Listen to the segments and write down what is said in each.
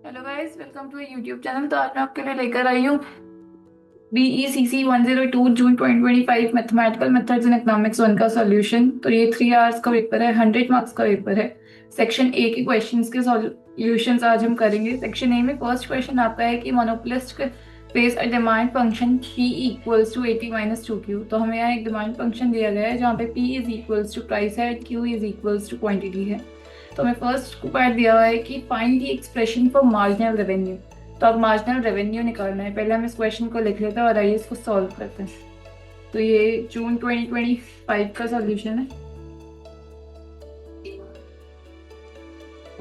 Hello guys, welcome to YouTube channel. तो आज मैं आपके लिए लेकर आई हूँ BECC 102 June 2025 mathematical methods in economics 1 का सॉल्यूशन। तो ये 3 आवर्स का पेपर है, 100 मार्क्स का पेपर है। सेक्शन ए के क्वेश्चंस के सॉल्यूशंस आज हम करेंगे। सेक्शन ए में फर्स्ट क्वेश्चन आपका है कि monopolist face a demand function P equals to 80 minus 2Q। तो हमें यहाँ एक डिमांड फंक्शन दिया गया है जहाँ पे P is equals to price है, Q is equals to quantity है। तो हमें फर्स्ट पार्ट दिया हुआ है कि find the expression for marginal revenue. तो अब मार्जिनल रेवेन्यू निकालना है। पहले हम इस क्वेश्चन को लिख लेते हैं और आइए इसको सॉल्व करते हैं। तो ये जून 2025 का सॉल्यूशन है।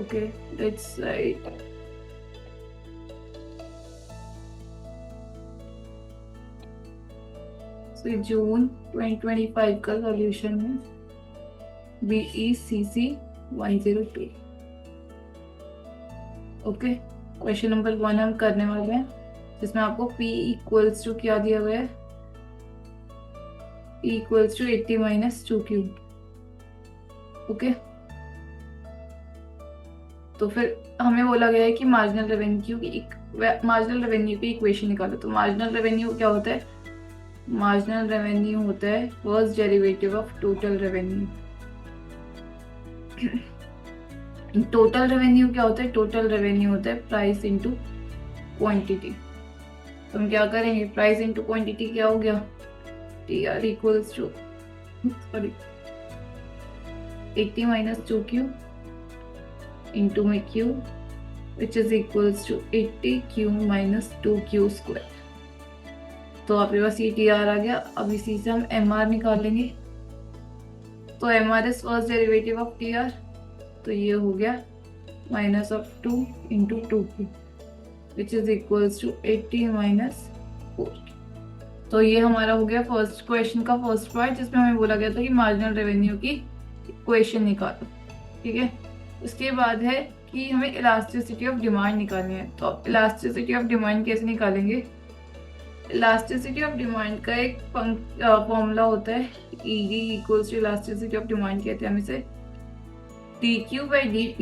Okay, let's write. तो जून 2025 का सॉल्यूशन है BECC 102। ओके, क्वेश्चन नंबर 1 हम करने वाले हैं जिसमें आपको P इक्वल्स टू क्या दिया हुआ है, P equals to 80 minus 2Q। Okay, तो फिर हमें बोला गया है कि मार्जिनल रेवेन्यू की इक्वेशन निकालो। तो मार्जिनल रेवेन्यू क्या होता है? मार्जिनल रेवेन्यू होता है first derivative of total revenue. Total revenue क्या होता है? टोटल रेवेन्यू होता है प्राइस इनटू क्वांटिटी। तो हम क्या करेंगे? प्राइस इनटू क्वांटिटी क्या हो गया? TR equals to 80 minus 2Q into में Q which is equals to 80Q minus 2Q square. तो आपके पास ये TR आ गया। अब इसी से हम MR निकालेंगे। तो MR is first derivative of TR। तो ये हो गया minus of 2 into 2Q which is equals to 80 minus 4Q। तो ये हमारा हो गया फर्स्ट क्वेश्चन का फर्स्ट पार्ट, जिसमें हमें बोला गया था कि मार्जिनल रेवेन्यू की इक्वेशन निकालो। ठीक है, उसके बाद है कि हमें इलास्टिसिटी ऑफ डिमांड निकालनी है। तो इलास्टिसिटी ऑफ डिमांड कैसे निकालेंगे? इलास्टिसिटी ऑफ डिमांड का एक फॉर्मूला होता है ED equals to elasticity of demand, कहते हैं हम इसे DQ by DP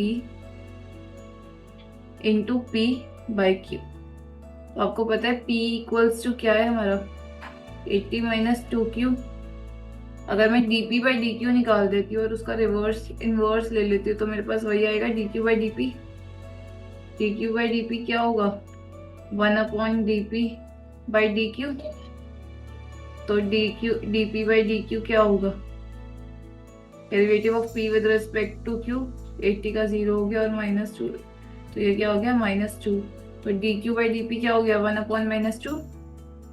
into P by Q। तो आपको पता है P इक्वल्स टू क्या है हमारा? 80 माइनस 2Q। अगर मैं dp बाई dq निकाल देती हूँ और उसका रिवर्स इनवर्स ले लेती हूँ तो मेरे पास वही आएगा dq by dp। dq by dp क्या होगा? 1 अपॉन dp बाई dq। तो dp बाई dq क्या होगा? Derivative of p with respect to q। 80 का 0 हो गया और -2, तो ये क्या हो गया? -2। तो dq बाई dp क्या हो गया? 1 अपॉन -2,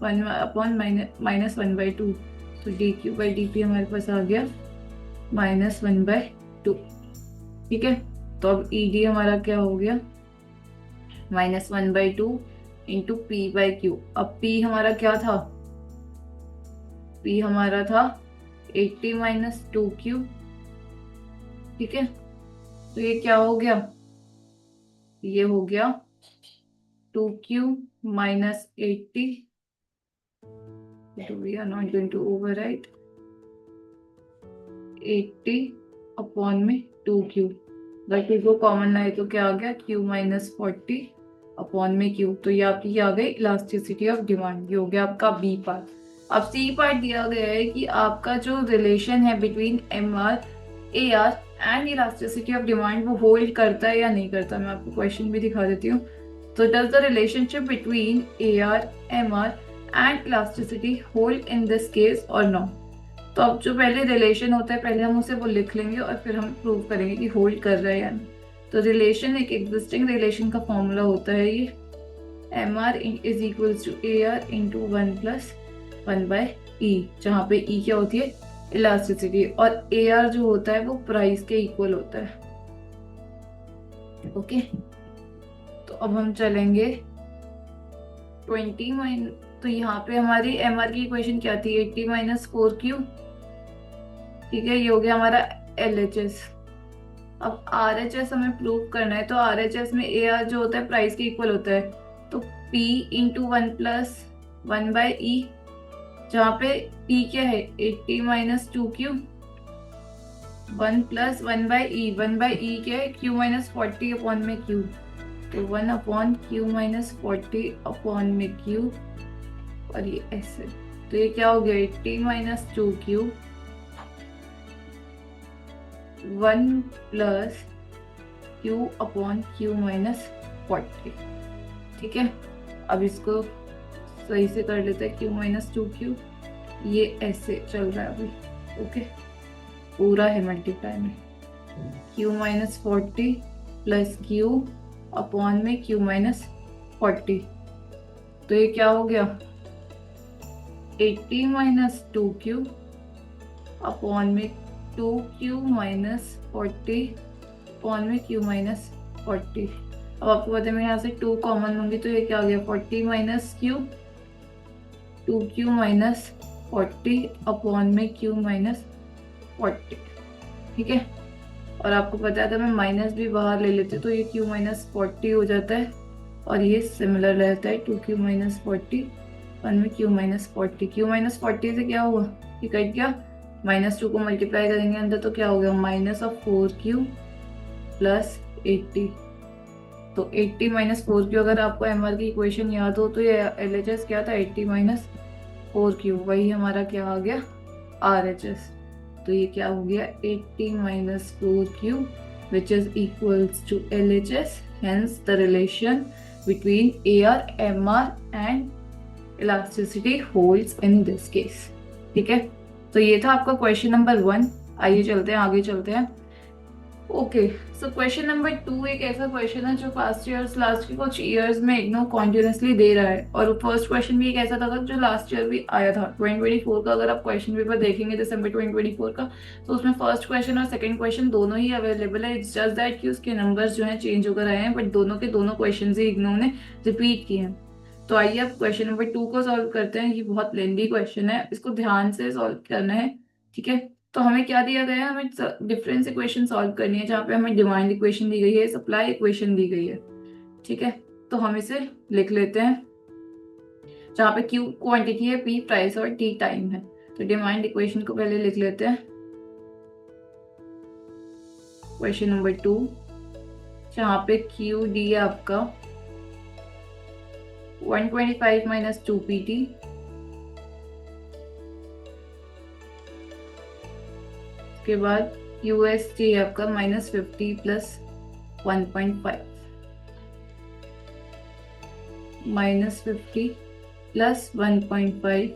1 अपॉन माइनस 1 बाई 2। तो dq बाई dp हमारे पास आ गया -1/2। ठीक है, तो अब ED हमारा क्या हो गया? -1/2 इंटू P बाई Q। अब P हमारा क्या था? P हमारा था 80 माइनस 2Q। ठीक है, तो ये क्या हो गया? ये हो गया 2Q minus 80। We are not going to overwrite 80 upon में 2Q। अगर Q को कॉमन लाए तो क्या आ गया? Q माइनस 40 अपॉन में Q। तो ये आपकी आ गई इलास्टिसिटी ऑफ डिमांड। ये हो गया आपका B पार्ट। अब C पार्ट दिया गया है कि आपका जो रिलेशन है between MR AR and elasticity of demand वो होल्ड करता है या नहीं करता। मैं आपको क्वेश्चन भी दिखा देती हूँ। तो does the relationship between AR MR and elasticity hold in this case और नो? तो अब जो पहले रिलेशन होता है पहले हम उसे वो लिख लेंगे और फिर हम प्रूव करेंगे कि होल्ड कर रहा है या नहीं। तो रिलेशन एक एग्जिस्टिंग रिलेशन का फॉर्मूला होता है ये MR is equals to AR into 1 plus 1 by E, जहाँ पे E क्या होती है? इलास्टिसिटी, और AR जो होता है वो प्राइस के इक्वल होता है। ओके, तो अब हम चलेंगे 20 तो यहाँ पे हमारी MR की इक्वेशन क्या थी? 80 माइनस 4Q। ठीक है, ये हो गया हमारा LHS। अब RHS हमें प्रूव करना है। तो RHS में AR जो होता है प्राइस के इक्वल होता है। तो P into 1 plus 1 by E, जहाँ पे P क्या है? 80 minus 2Q 1 plus 1 by E। 1 by E क्या है? Q माइनस 40 अपॉन में Q। तो 1/q-40 में q, और ये ऐसे, तो ये क्या हो गया 80 - 2q 1 + q/q-40। ठीक है, अब इसको सही से कर लेते हैं, q - 2q, ये ऐसे चल रहा है अभी। ओके, पूरा है मल्टीप्लाई में, q-40 + q/q-40, तो ये क्या हो गया 80 - 2q 2q-40/q-40। अब आपको पता है मैं यहाँ से 2 कॉमन लूंगी, तो ये क्या हो गया 40 - q 2q-40/q-40। ठीक है, और आपको पता है अगर मैं माइनस भी बाहर ले लेती हूँ तो ये q-40 हो जाता है, और ये सिमिलर रहता है 2q-40 1 में q-40। q-40 से क्या हुआ, ये कट गया, -2 को मल्टीप्लाई करेंगे अंदर तो क्या हो गया -4q + 80। तो 80 - 4q, अगर आपको एमआर की इक्वेशन याद हो तो ये एलएचएस क्या था 80 - 4q, वही हमारा क्या आ गया आरएचएस। तो ये क्या हो गया 80 - 4q which is equals to LHS, hence the relation between AR, MR and elasticity holds in this case। ठीक है, तो ये था आपका क्वेश्चन नंबर 1। आइए चलते हैं आगे चलते हैं। ओके, सो क्वेश्चन नंबर 2 एक ऐसा क्वेश्चन है जो पास्ट ईयर्स लास्ट के कुछ ईयर्स में इग्नो कॉन्टिन्यूसली दे रहा है, और फर्स्ट क्वेश्चन भी एक ऐसा था जो लास्ट ईयर भी आया था 2024 का। अगर आप क्वेश्चन पेपर देखेंगे दिसंबर 2024 का, तो उसमें फर्स्ट क्वेश्चन और सेकंड क्वेश्चन दोनों ही अवेलेबल है। इट्स जस्ट दैट कि उसके नंबर्स जो हैं चेंज होकर आए हैं, बट दोनों के दोनों क्वेश्चन ही इग्नो ने रिपीट किए हैं। तो आइए अब क्वेश्चन नंबर 2 को सॉल्व करते हैं। ये बहुत लेंदी क्वेश्चन है, इसको ध्यान से सॉल्व करना है। ठीक है, तो हमें क्या दिया गया है, हमें डिफरेंस इक्वेशन सॉल्व करनी है, जहाँ पे हमें डिमांड इक्वेशन दी गई है, सप्लाई इक्वेशन दी गई है। ठीक है, तो हम इसे लिख लेते हैं, जहाँ पे Q क्वांटिटी है, P प्राइस और T टाइम है। तो डिमांड इक्वेशन को पहले लिख लेते हैं, क्वेश्चन नंबर 2, जहाँ पे Q डी है आपका 125 - 2PT, उसके बाद USD है आपका -50 + 1.5, -50 + 1.5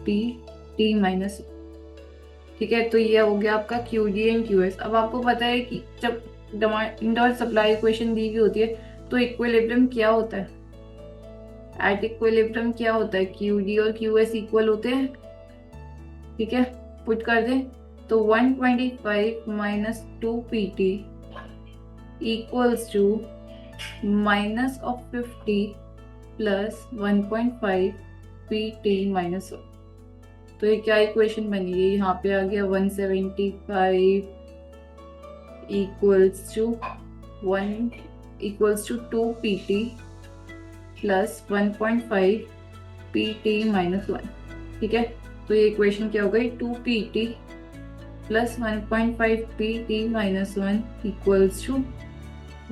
PT -। ठीक है, तो ये हो गया आपका QD एंड QS। अब आपको पता है कि जब डिमांड और सप्लाई इक्वेशन दी हुई होती है तो इक्विलिब्रियम क्या होता है, एट इक्विलिब्रियम क्या होता है, QD और QS इक्वल होते हैं। ठीक है, पुट कर दें तो 125 - 2PT equals to -50 + 1.5 PT -1। तो ये क्या इक्वेशन बनी है, यहाँ पे आ गया 175 equals to 2PT + 1.5 PT -1। ठीक है, तो ये इक्वेशन क्या हो गई 2PT + 1.5 PT -1 equals to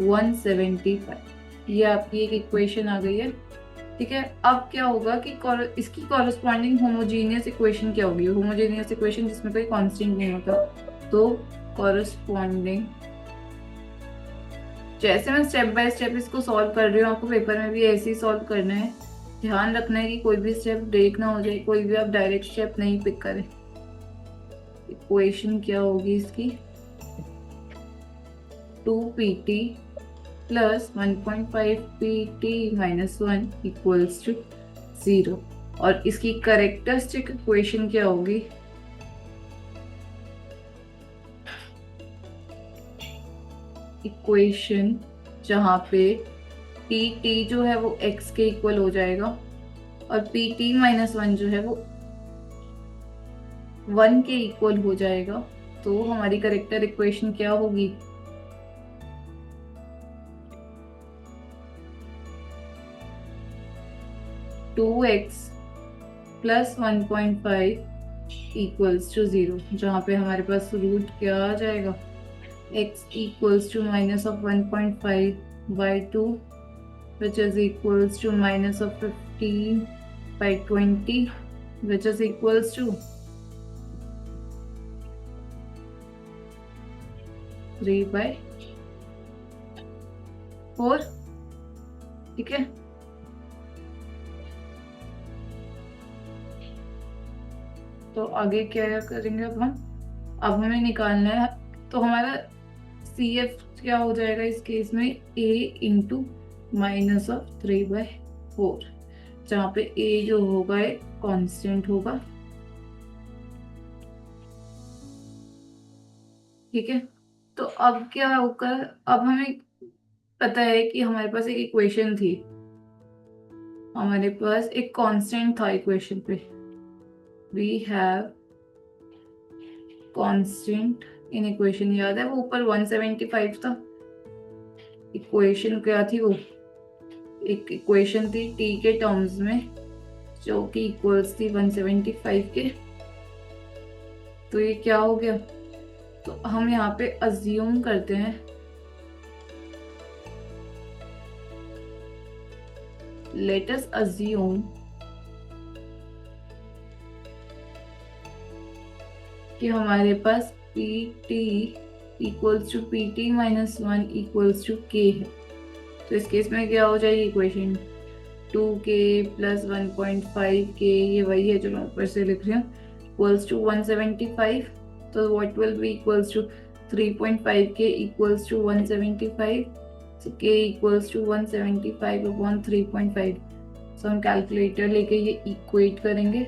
175। ये आपकी एक इक्वेशन आ गई है। ठीक है, अब क्या होगा कि इसकी कॉरेस्पॉन्डिंग होमोजेनियस इक्वेशन क्या होगी, होमोजेनियस इक्वेशन जिसमें कोई कांस्टेंट नहीं होता। तो कॉरेस्पॉन्डिंग, जैसे मैं स्टेप बाय स्टेप इसको सॉल्व कर रही हूँ, आपको पेपर में भी ऐसे ही सॉल्व करना है। ध्यान रखना है कि कोई भी स्टेप ब्रेक ना हो जाए, कोई भी आप डायरेक्ट स्टेप नहीं पिक करें। इक्वेशन क्या होगी इसकी 2PT + 1.5 PT -1 equals to 0। और इसकी करेक्टरिस्टिक इक्वेशन क्या होगी, इक्वेशन जहाँ पे PT जो है वो x के इक्वल हो जाएगा और PT -1 जो है वो 1 के इक्वल हो जाएगा। तो हमारी करेक्टर इक्वेशन क्या होगी 2x + 1.5 equals to 0, जहाँ पे हमारे पास रूट क्या आ जाएगा x equals to -1.5/2 which is equals to minus of 15 by 20, which is equals to 3 by 4। ठीक है, तो आगे क्या करेंगे अब हमें निकालना है, तो हमारा सी एफ क्या हो जाएगा इस केस में, ए इंटू माइनस ऑफ 3/4, जहाँ पे ए जो होगा एक कांस्टेंट होगा। ठीक है, तो अब क्या होगा, अब हमें पता है कि हमारे पास एक इक्वेशन थी, हमारे पास एक कांस्टेंट था इक्वेशन पे, we have constant in equation, याद है वो ऊपर 175 था, इक्वेशन क्या थी वो, एक इक्वेशन थी टी के टर्म्स में जो कि इक्वल्स थी 175 के। तो ये क्या हो गया, तो हम यहाँ पे अज्यूम करते हैं, लेट अस अज्यूम कि हमारे पास P T equals to P T minus 1 equals to K है। तो इस केस में क्या हो जाएगी इक्वेशन, 2k प्लस 1.5k, ये वही है जो मैं ऊपर से लिख रही हूँ, इक्वल्स टू 175। तो what will be equals to 3.5k equals to 175, so k equals to 175 upon 3.5। So हम कैलकुलेटर लेके ये इक्वेट करेंगे,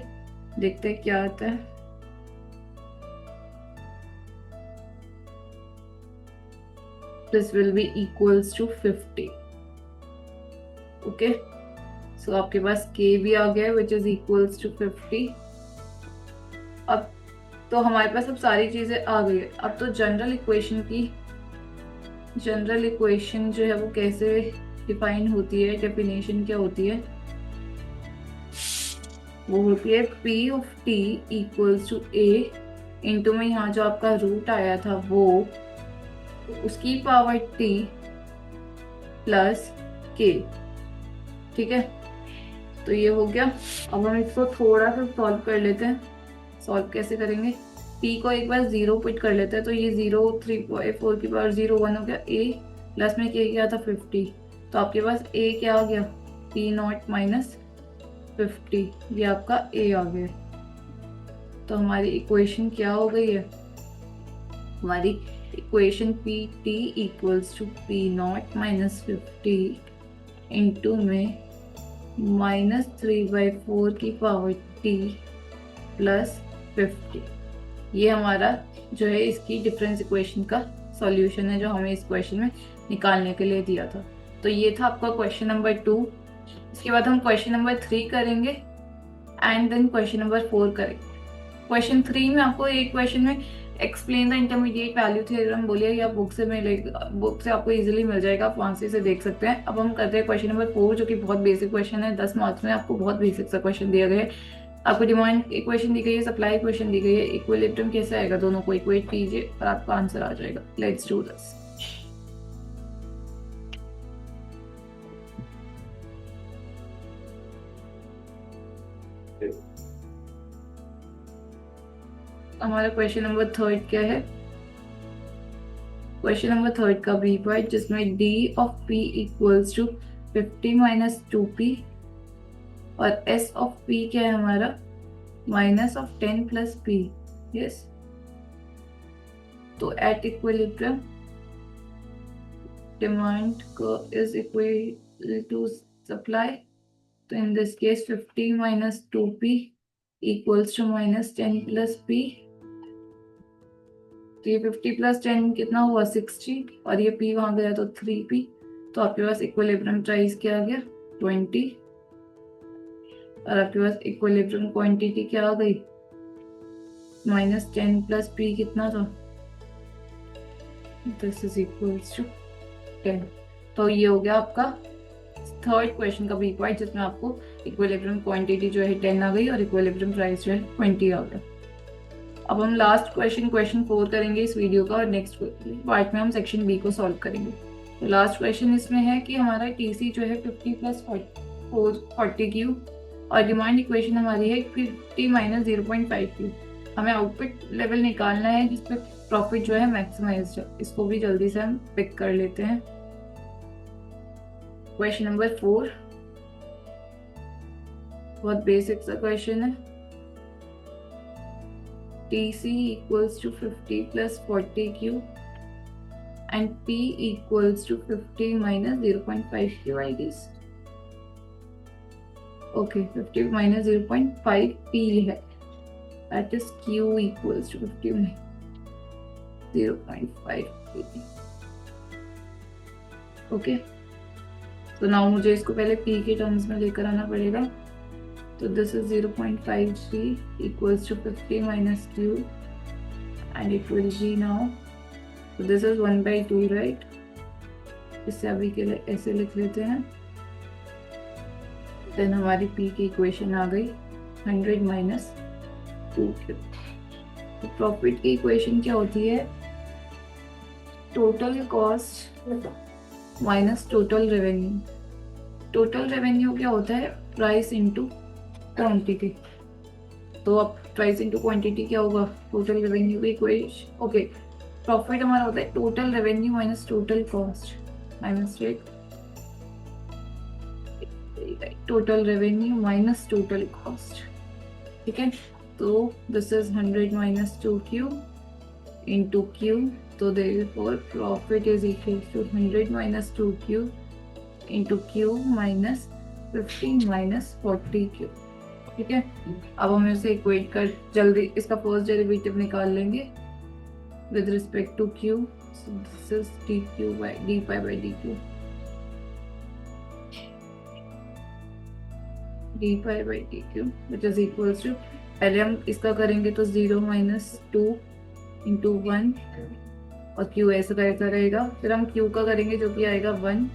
देखते हैं क्या आता है। This will be equals to 50। Okay, सो आपके पास k भी आ गया which is equals to 50। अब तो हमारे पास अब सारी चीजें आ गई है। अब तो जनरल इक्वेशन जो है वो कैसे डिफाइन होती है, डेफिनेशन क्या होती है, वो होती है p of t equals to a into में यहाँ जो आपका रूट आया था वो उसकी पावर t प्लस k। ठीक है, तो ये हो गया। अब हम इसको थोड़ा सा सॉल्व कर लेते हैं। सॉल्व कैसे करेंगे, p को एक बार 0 पुट कर लेते हैं, तो ये 0 3/4 की पावर 0 1 हो गया, a प्लस में k क्या था 50, तो आपके पास a क्या आ गया, p0 माइनस 50, ये आपका a आ गया। तो हमारी इक्वेशन क्या हो गई है, हमारी equation P T equals to p0 minus 50 into में माइनस 3/4 की पावर t प्लस 50, ये हमारा जो है इसकी डिफरेंस इक्वेशन का सॉल्यूशन है जो हमें इस क्वेश्चन में निकालने के लिए दिया था। तो ये था आपका क्वेश्चन नंबर 2। इसके बाद हम क्वेश्चन नंबर 3 करेंगे एंड देन क्वेश्चन नंबर 4 करेंगे। क्वेश्चन 3 में आपको एक क्वेश्चन में explain the intermediate value theorem बोलिए, या बुक से मिलेगा, बुक से आपको इजीली मिल जाएगा, आप वहां से देख सकते हैं। अब हम करते हैं क्वेश्चन नंबर 4 जो कि बहुत बेसिक क्वेश्चन है, 10 मार्क्स में आपको बहुत बेसिक सा क्वेश्चन दिया गया है। आपको डिमांड इक्वेशन दी गई है, सप्लाई इक्वेशन दी गई है, इक्विलिब्रियम कैसे आएगा, दोनों को इक्वेट कीजिए और आपका आंसर आ जाएगा। Let's do this. हमारा क्वेश्चन नंबर 3 क्या है, क्वेश्चन नंबर 3 का बी पार्ट जिसमें d of p equals to 50 minus 2p और s ऑफ p क्या है हमारा minus of 10 plus p। Yes, तो at equilibrium demand is equal to supply, तो in this case 50 minus 2p equals to minus 10 plus p। तो ये 50 plus 10 कितना हुआ 60, और ये p वहां गया तो 3p, तो आपके पास इक्विलिब्रियम प्राइस क्या आ गया 20, और आपके पास इक्विलिब्रियम क्वांटिटी क्या आ गई माइनस 10 प्लस p कितना था, दिस इज इक्वल्स टू 10। तो ये हो गया आपका थर्ड क्वेश्चन का बी पार्ट जिसमें आपको इक्विलिब्रियम क्वांटिटी जो है 10 आ गई और इक्विलिब्रियम प्राइस जो है 20 आ गया। अब हम लास्ट क्वेश्चन 4 करेंगे इस वीडियो का, और नेक्स्ट पार्ट में हम सेक्शन बी को सॉल्व करेंगे। तो लास्ट क्वेश्चन इसमें है कि हमारा टीसी जो है 50 प्लस 40 क्यू और डिमांड इक्वेशन हमारी है 50 माइनस 0.5 क्यू। हमें आउटपुट लेवल निकालना है जिसपे प्रॉफिट जो है मैक्सिमाइज है। इसको भी जल्दी से हम पिक कर लेते हैं। क्वेश्चन नंबर 4 बहुत बेसिक सा क्वेश्चन है। TC equals to 50 plus 40 Q and P equals to 50 minus 0.5 Q, I guess. Okay, 50 minus 0.5 P है. That is Q equals to 50 minus 0.5 P. Okay. तो now मुझे इसको पहले P के टर्म्स में लेकर आना पड़ेगा। So this is 0.5P equals to 50 minus Q and it will be now, so this is 1/2, right? इसे अभी के लिए ऐसे लिख लेते हैं। Then हमारी P की इक्वेशन आ गई 100 minus 2Q। तो प्रॉफिट की इक्वेशन क्या होती है? Total cost minus total revenue. Total revenue क्या होता है? Price into quantity. तो अब प्राइस इंटू क्वांटिटी क्या होगा? टोटल रेवेन्यू की इक्वेशन। ओके, प्रॉफिट हमारा होता है total revenue minus total cost. My mistake, total revenue minus total cost. ठीक है, तो this is 100 minus 2Q into Q। तो therefore profit is equal to 100 minus 2Q into Q minus 50 minus 40Q। ठीक है, अब हम इसे इक्वेट कर जल्दी इसका फर्स्ट डेरिवेटिव निकाल लेंगे with respect to Q। So this is dQ by dpi by dQ, dpi by dQ which is equals to, पहले हम इसका करेंगे तो 0 माइनस 2 इंटू 1 और Q ऐसा रहता रहेगा। फिर हम Q का करेंगे जो कि आएगा 1,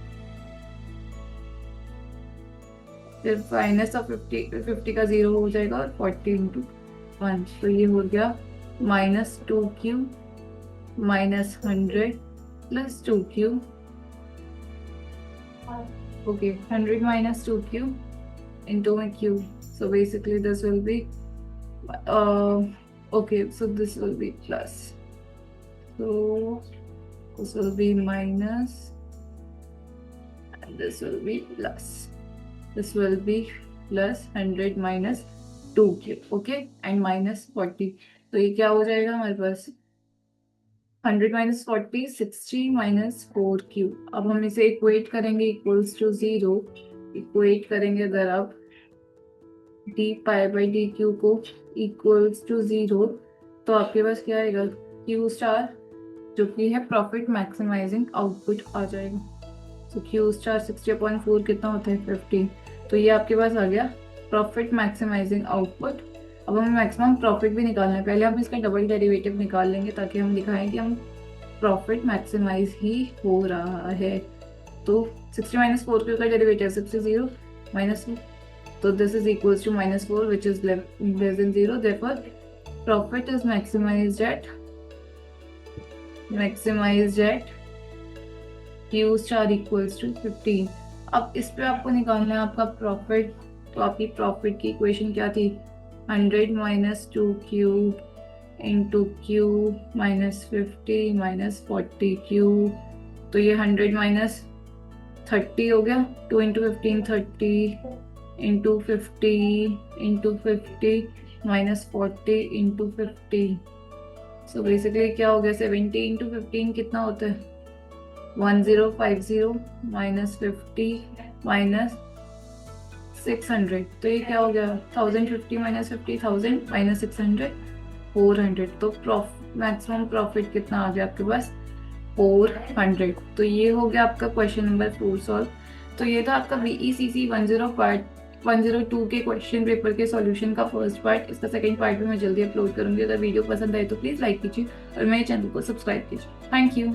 फिर माइनस ऑफ 50 का 0 हो जाएगा और 40 इंटू 1। तो ये हो गया minus 2Q minus 100 plus 2Q। Okay, 100 minus 2Q into my Q. So basically this will be okay, so this will be plus, so this will be minus and this will be plus. This will be plus 100 minus 2Q, okay, and minus 40। तो ये क्या हो जाएगा हमारे पास? 100 minus 40 60 minus 4Q। अब हम इसे equate करेंगे इक्वल्स टू 0। इक्वेट करेंगे अगर आप dpi by dQ को इक्वल्स टू 0 तो आपके पास क्या आएगा? Q स्टार जो कि है प्रॉफिट मैक्सिमाइजिंग आउटपुट आ जाएगा। तो Q स्टार 60/4 कितना होता है? 50। तो ये आपके पास आ गया प्रॉफिट मैक्सिमाइजिंग आउटपुट। अब हमें मैक्सिमम प्रॉफिट भी निकालना है। पहले हम इसका डबल डेरिवेटिव निकाल लेंगे ताकि हम दिखाएं कि हम प्रॉफिट मैक्सिमाइज ही हो रहा है। तो 60 माइनस 4Q का डेरिवेटिव 60 माइनस, तो this is equals to -4 which is less than 0। Therefore profit is maximised at Q star equals to 15। अब इस पे आपको निकालना है आपका प्रॉफिट। तो आपकी प्रॉफिट की इक्वेशन क्या थी? 100 minus 2Q into Q minus 50 minus 40Q। तो ये 100 माइनस 30 हो गया, 2 into 15 30 into 50 into 50 minus 40 into 50। So basically क्या हो गया? 70 इंटू 15 कितना होता है? 1050 माइनस 50 माइनस 600। तो ये क्या हो गया? 1050 माइनस 50 1000 माइनस 600 400। तो मैक्सिमम प्रॉफिट कितना आ गया आपके पास? 400। तो ये हो गया आपका क्वेश्चन नंबर 4 सॉल्व। तो ये था आपका BECC 102 के क्वेश्चन पेपर के सॉल्यूशन का फर्स्ट पार्ट। इसका सेकंड पार्ट भी मैं जल्दी अपलोड करूंगी। अगर वीडियो पसंद आए तो प्लीज़ लाइक कीजिए और मेरे चैनल को सब्सक्राइब कीजिए। Thank you.